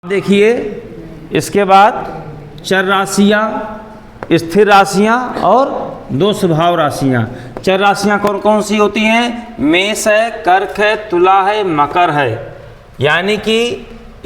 देखिए इसके बाद चर राशियाँ, स्थिर राशियाँ और दो स्वभाव राशियाँ। चर राशियाँ कौन कौन सी होती हैं? मेष है, कर्क है, तुला है, मकर है। यानी कि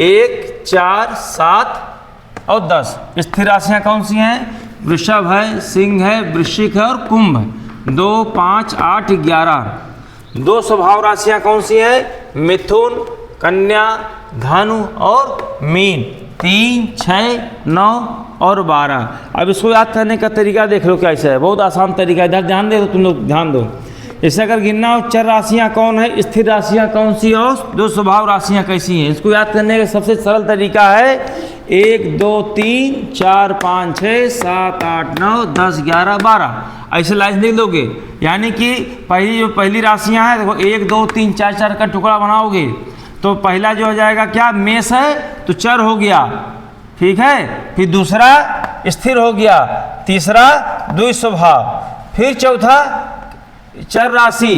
1, 4, 7 और 10। स्थिर राशियाँ कौन सी हैं? वृषभ है, सिंह है, वृश्चिक है और कुंभ है। 2, 5, 8, 11। दो स्वभाव राशियाँ कौन सी है? मिथुन, कन्या, धनु और मीन। 3, 6, 9 और 12। अब इसको याद करने का तरीका देख लो कैसे है, बहुत आसान तरीका है। इधर ध्यान दे दो, तुम लोग ध्यान दो। इससे अगर गिनना हो चर राशियाँ कौन है, स्थिर राशियाँ कौन सी और दो स्वभाव राशियाँ कैसी हैं, इसको याद करने का सबसे सरल तरीका है 1, 2, 3, 4, 5, 6, 7, 8, 9, 10, 11, 12 ऐसे लाइन लिख दोगे। यानी कि पहली राशियाँ हैं, देखो 1, 2, 3, 4, 4 का टुकड़ा बनाओगे तो पहला जो हो जाएगा क्या? मेष है तो चर हो गया, ठीक है। फिर दूसरा स्थिर हो गया, तीसरा द्विस्वभाव, फिर चौथा चर राशि,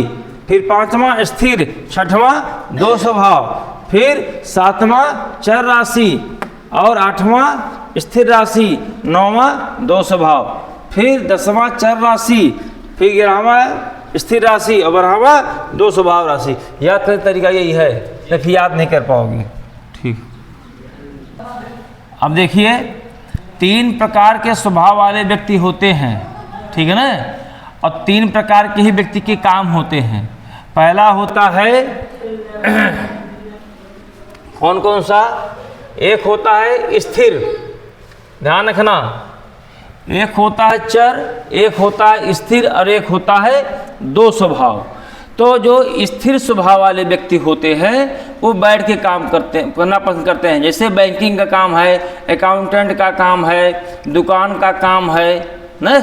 फिर पांचवा स्थिर, छठवां दो स्वभाव, फिर सातवां चर राशि और आठवां स्थिर राशि, नौवां दो स्वभाव, फिर 10वां चर राशि, फिर 11वां स्थिर राशि और 12वां दो स्वभाव राशि। याद करने का तरीका यही है, देखिए याद नहीं कर पाओगे, ठीक। अब देखिए 3 प्रकार के स्वभाव वाले व्यक्ति होते हैं, ठीक है ना, और 3 प्रकार के ही व्यक्ति के काम होते हैं। पहला होता है कौन कौन सा? एक होता है स्थिर, ध्यान रखना, एक होता है चर, एक होता है स्थिर और एक होता है दो स्वभाव। तो जो स्थिर स्वभाव वाले व्यक्ति होते हैं वो बैठ के काम करना पसंद करते हैं। जैसे बैंकिंग का काम है, अकाउंटेंट का काम है, दुकान का काम है ना,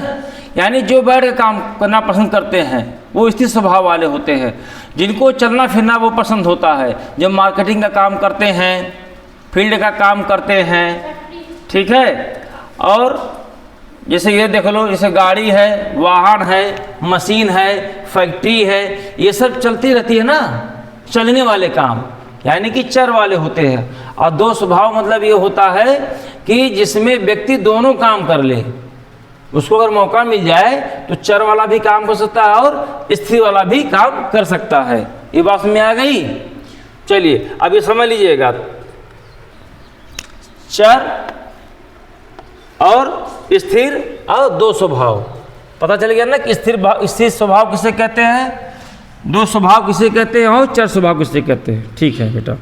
यानी जो बैठ के काम करना पसंद करते हैं वो स्थिर स्वभाव वाले होते हैं। जिनको चलना फिरना वो पसंद होता है, जो मार्केटिंग का काम करते हैं, फील्ड का काम करते हैं, ठीक है। और जैसे ये देख लो, जैसे गाड़ी है, वाहन है, मशीन है, फैक्ट्री है, ये सब चलती रहती है ना, चलने वाले काम यानी कि चर वाले होते हैं। और दो स्वभाव मतलब ये होता है कि जिसमें व्यक्ति दोनों काम कर ले, उसको अगर मौका मिल जाए तो चर वाला भी काम कर सकता है और स्थिर वाला भी काम कर सकता है। ये बात समझ में आ गई? चलिए अब ये समझ लीजिएगा, चर और स्थिर और दो स्वभाव पता चल गया ना कि स्थिर स्वभाव किसे कहते हैं, दो स्वभाव किसे कहते हैं और चर स्वभाव किसे कहते हैं। ठीक है बेटा।